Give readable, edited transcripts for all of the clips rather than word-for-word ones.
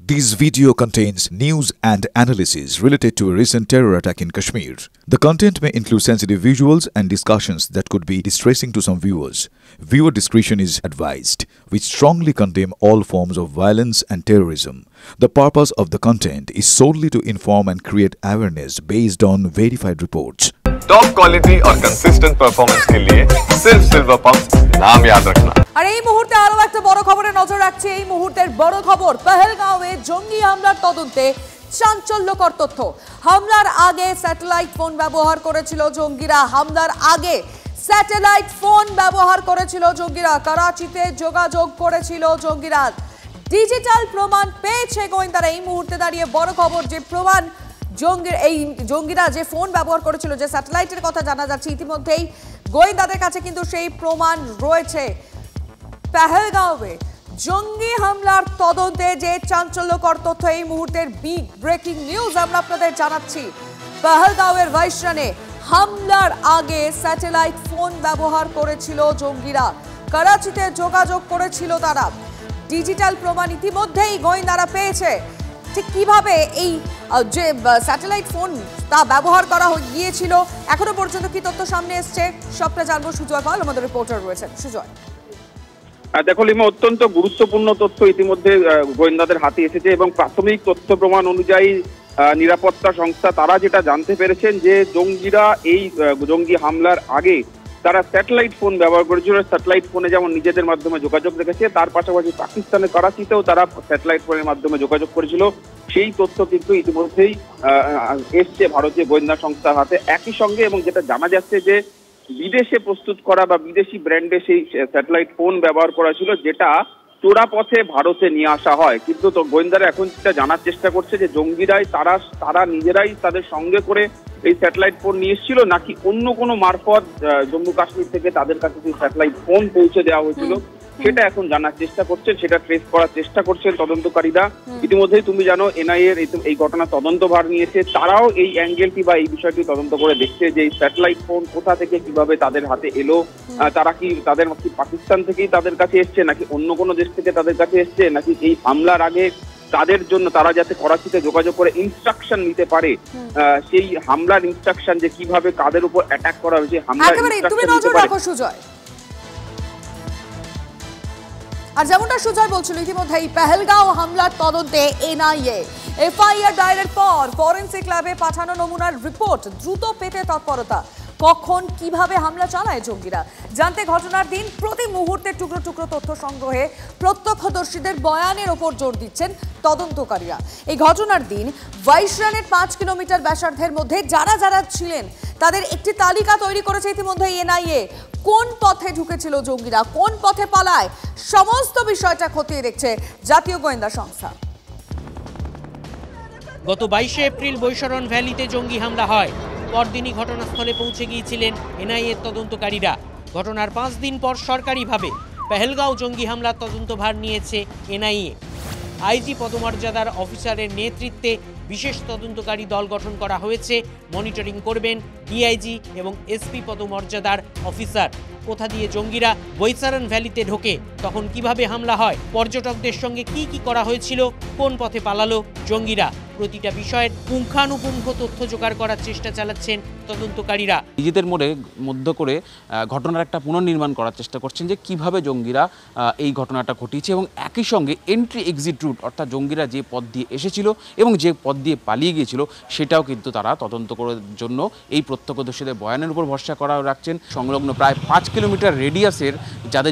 This video contains news and analysis related to a recent terror attack in Kashmir. The content may include sensitive visuals and discussions that could be distressing to some viewers. Viewer discretion is advised. We strongly condemn all forms of violence and terrorism. The purpose of the content is solely to inform and create awareness based on verified reports. Top quality और consistent performance के लिए सिर्फ silver pump नाम याद रखना। আর এই মুহূর্তে আরো একটা বড় খবরে নজর রাখছে। এই মুহূর্তের বড় খবর, পহেলগাঁওয়ে জঙ্গি হামলার তদন্তে চাঞ্চল্যকর তথ্য। হামলার আগে স্যাটেলাইট ফোন ব্যবহার করেছিল জঙ্গিরা। হামলার আগে স্যাটেলাইট ফোন ব্যবহার করেছিল জঙ্গিরা। করাচিতে যোগাযোগ করেছিল জঙ্গিরা। ডিজিটাল প্রমাণ পেয়েছে গোয়েন্দারা। এই মুহূর্তে দাঁড়িয়ে বড় খবর যে প্রমাণ জঙ্গিরা যে ফোন ব্যবহার করেছিল, যে স্যাটেলাইটের কথা জানা যাচ্ছে, ইতিমধ্যেই গোয়েন্দাদের কাছে কিন্তু সেই প্রমাণ রয়েছে। পহেলগাঁওয়ে জঙ্গি হামলার তদন্তে যে চাঞ্চল্যকর তথ্য, এই মুহূর্তের বিগ ব্রেকিং নিউজ আমরা আপনাদের জানাচ্ছি। পহেলগাঁওয়ের ভাইসরানে হামলার আগে স্যাটেলাইট ফোন ব্যবহার করেছিল জঙ্গিরা। করাচিতে যোগাযোগ করেছিল তারা। ডিজিটাল প্রমাণ ইতিমধ্যেই গোয়েন্দারা পেয়েছে। ঠিক কিভাবে এই যে স্যাটেলাইট ফোন তা ব্যবহার করা গিয়েছিল, এখনো পর্যন্ত কি তথ্য সামনে এসছে, সবটা জানবো। সুজয় পাল আমাদের রিপোর্টার রয়েছেন। সুজয়, দেখো লিমা, অত্যন্ত গুরুত্বপূর্ণ তথ্য ইতিমধ্যে গোয়েন্দাদের হাতে এসেছে এবং প্রাথমিক তথ্য প্রমাণ অনুযায়ী নিরাপত্তা সংস্থা তারা যেটা জানতে পেরেছেন যে জঙ্গিরা এই জঙ্গি হামলার আগে তারা স্যাটেলাইট ফোন ব্যবহার করেছিল। স্যাটেলাইট ফোনে যেমন নিজেদের মাধ্যমে যোগাযোগ রেখেছে, তার পাশাপাশি পাকিস্তানের করাচিতেও তারা স্যাটেলাইট ফোনের মাধ্যমে যোগাযোগ করেছিল। সেই তথ্য কিন্তু ইতিমধ্যেই এসছে ভারতীয় গোয়েন্দা সংস্থার হাতে। একই সঙ্গে এবং যেটা জানা যাচ্ছে যে বিদেশে প্রস্তুত করা বা বিদেশি ব্র্যান্ডে সেই স্যাটেলাইট ফোন ব্যবহার করা ছিল, যেটা চোরা পথে ভারতে নিয়ে আসা হয়। কিন্তু তো গোয়েন্দারা এখন যেটা জানার চেষ্টা করছে যে জঙ্গিরাই তারা নিজেরাই তাদের সঙ্গে করে এই স্যাটেলাইট ফোন নিয়ে এসেছিল, নাকি অন্য কোনো মারফত জম্মু কাশ্মীর থেকে তাদের কাছে সেই স্যাটেলাইট ফোন পৌঁছে দেওয়া হয়েছিল, সেটা এখন জানার চেষ্টা করছেন, সেটা ট্রেস করার চেষ্টা করছেন তদন্তকারীরা। ইতিমধ্যেই তুমি জানো এনআইএর এই ঘটনা তদন্তভার নিয়েছে। তারাও এই অ্যাঙ্গেলটি বা এই বিষয়টি তদন্ত করে দেখছে যে এই স্যাটেলাইট ফোন কোথা থেকে কিভাবে তাদের হাতে এলো। তারা কি পাকিস্তান থেকেই তাদের কাছে এসছে, নাকি অন্য কোনো দেশ থেকে তাদের কাছে এসছে, নাকি এই হামলার আগে তাদের জন্য তারা যাতে করাচিতে যোগাযোগ করে ইনস্ট্রাকশন নিতে পারে, সেই হামলার ইনস্ট্রাকশন যে কিভাবে কাদের উপর অ্যাটাক করা হয়েছে হামলার সুজয়। আর যেমনটা সুজয় বলছিল, ইতিমধ্যেই পহেলগাঁও হামলার তদন্তে এনআইএ এফআইআর দায়েরের পর ফরেনসিক ল্যাবে পাঠানো নমুনার রিপোর্ট দ্রুত পেতে তৎপরতা। কখন কিভাবে হামলা চালায় জঙ্গিরা জানতে ঘটনার দিন প্রতি মুহূর্তে টুকরো টুকরো তথ্য সংগ্রহে প্রত্যক্ষদর্শীদের বয়ানের ওপর জোর দিচ্ছেন তদন্তকারীরা। এই ঘটনার দিন ভাইসরানের 5 কিলোমিটার ব্যাসার্ধের মধ্যে যারা যারা ছিলেন তাদের একটি তালিকা তৈরি করেছে ইতিমধ্যে এনআইএ। কোন পথে ঢুকেছিল জঙ্গিরা, কোন পথে পালায়, সমস্ত বিষয়টা খতিয়ে দেখছে জাতীয় গোয়েন্দা সংস্থা। গত 22 এপ্রিল বৈশরণ ভ্যালিতে জঙ্গি হামলা হয়। পরদিনই ঘটনাস্থলে পৌঁছে গিয়েছিলেন এনআইএর তদন্তকারীরা। ঘটনার 5 দিন পর সরকারিভাবে পহেলগাঁও জঙ্গি হামলার তদন্তভার নিয়েছে এনআইএ। আইজি পদমর্যাদার অফিসারের নেতৃত্বে বিশেষ তদন্তকারী দল গঠন করা হয়েছে। মনিটরিং করবেন ডিআইজি এবং এসপি পদমর্যাদার অফিসার। কোথা দিয়ে জঙ্গিরা বৈশারণ ভ্যালিতে ঢোকে, তখন কিভাবে হামলা হয়, পর্যটকদের সঙ্গে কি করা হয়েছিল, কোন পথে পালালো জঙ্গিরা, প্রতিটা বিষয়ের পুঙ্খানুপুঙ্খ তথ্য জোগাড় করার চেষ্টা চালাচ্ছেন তদন্তকারীরা। নিজেদের মধ্যে করে ঘটনার একটা পুনর্নির্মাণ করার চেষ্টা করছেন যে কিভাবে জঙ্গিরা এই ঘটনাটা ঘটিয়েছে এবং একই সঙ্গে এন্ট্রি এক্সিট রুট, অর্থাৎ জঙ্গিরা যে পথ দিয়ে এসেছিল এবং যে পথ দিয়ে পালিয়ে গিয়েছিল, সেটাও কিন্তু তারা তদন্ত করার জন্য এই প্রত্যক্ষদর্শীদের বয়ানের উপর ভরসা করা রাখছেন। সংলগ্ন প্রায় 5 কিলোমিটার রেডিয়াসের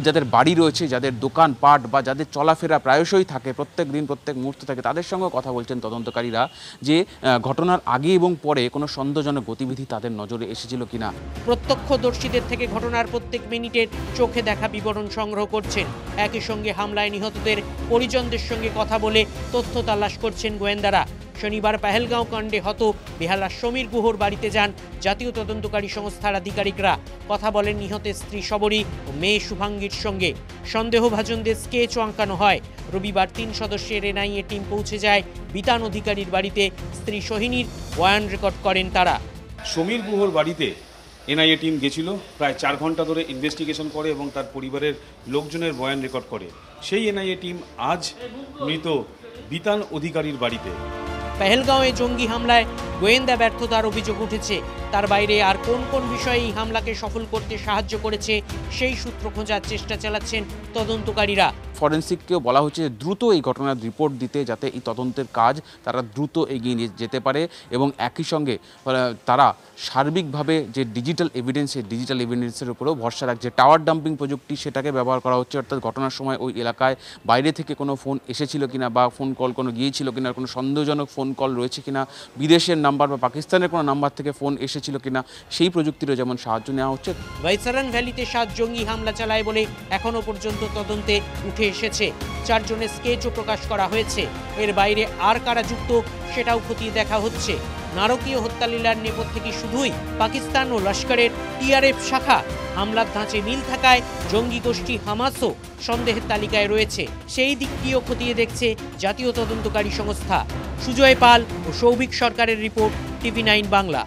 যাদের বাড়ি রয়েছে, যাদের দোকানপাট বা যাদের চলাফেরা প্রায়শই থাকে, প্রত্যেক দিন প্রত্যেক মুহূর্তে থাকে, তাদের সঙ্গে কথা বলছেন তদন্তকারীরা যে ঘটনার আগে এবং পরে কোনো সন্দেহজনক গতিবিধি তাদের নজরে এসেছিল কিনা। প্রত্যক্ষদর্শীদের থেকে ঘটনার প্রত্যেক মিনিটের চোখে দেখা বিবরণ সংগ্রহ করছেন। একই সঙ্গে হামলায় নিহতদের পরিজনদের সঙ্গে কথা বলে তথ্য তালাশ করছেন গোয়েন্দারা। শনিবার পহেলগাঁও কাণ্ডে হত বেহালার সমীর গুহর বাড়িতে যান জাতীয় তদন্তকারী সংস্থার আধিকারিকরা। কথা বলেন নিহতের স্ত্রী শবরী ও মেয়ে শুভাঙ্গীর সঙ্গে। সন্দেহভাজনদের স্কেচও আঁকানো হয়। রবিবার 3 সদস্যের এনআইএ টিম পৌঁছে যায় বিতান অধিকারীর বাড়িতে। স্ত্রী সোহিনীর বয়ান রেকর্ড করেন তারা। সমীর গুহর বাড়িতে এনআইএ টিম গেছিল, প্রায় 4 ঘন্টা ধরে ইনভেস্টিগেশন করে এবং তার পরিবারের লোকজনের বয়ান রেকর্ড করে। সেই এনআইএ টিম আজ মৃত বিতান অধিকারীর বাড়িতে। পেহেলগাঁওয়ে জঙ্গি হামলায় গোয়েন্দা ব্যর্থতার অভিযোগ উঠেছে। তার বাইরে আর কোন কোন বিষয়ে এই হামলাকে সফল করতে সাহায্য করেছে সেই সূত্র খোঁজার চেষ্টা চালাচ্ছেন তদন্তকারীরা। ফরেন্সিককেও বলা হচ্ছে দ্রুত এই ঘটনার রিপোর্ট দিতে, যাতে এই তদন্তের কাজ তারা দ্রুত এগিয়ে নিয়ে যেতে পারে এবং একই সঙ্গে তারা সার্বিকভাবে যে ডিজিটাল এভিডেন্স, সেই ডিজিটাল এভিডেন্সের উপরেও ভরসা রাখছে। টাওয়ার ডাম্পিং প্রযুক্তি সেটাকে ব্যবহার করা হচ্ছে, অর্থাৎ ঘটনার সময় ওই এলাকায় বাইরে থেকে কোনো ফোন এসেছিল কিনা বা ফোন কল কোনো গিয়েছিল কিনা, কোনো সন্দেহজনক ফোন কল রয়েছে কিনা, বিদেশের নাম্বার বা পাকিস্তানের কোনো নাম্বার থেকে ফোন এসেছিল কিনা, সেই প্রযুক্তিরও যেমন সাহায্য নেওয়া হচ্ছে। ভাইসারান ভ্যালিতে 7 জঙ্গি হামলা চালায় বলে এখনো পর্যন্ত তদন্তে উঠে এসেছে। 4 জনের স্কেচও প্রকাশ করা হয়েছে। এর বাইরে আর কারা যুক্ত সেটাও খতিয়ে দেখা হচ্ছে। নারকীয় হত্যালীলার নেপথ্যে কি শুধুই পাকিস্তান ও লস্করের টিআরএফ শাখা? হামলার ধাঁচে মিল থাকায় জঙ্গি গোষ্ঠী হামাসও সন্দেহের তালিকায় রয়েছে। সেই দিকটিও খতিয়ে দেখছে জাতীয় তদন্তকারী সংস্থা। সুজয় পাল ও সৌভিক সরকারের রিপোর্ট, TV9 বাংলা।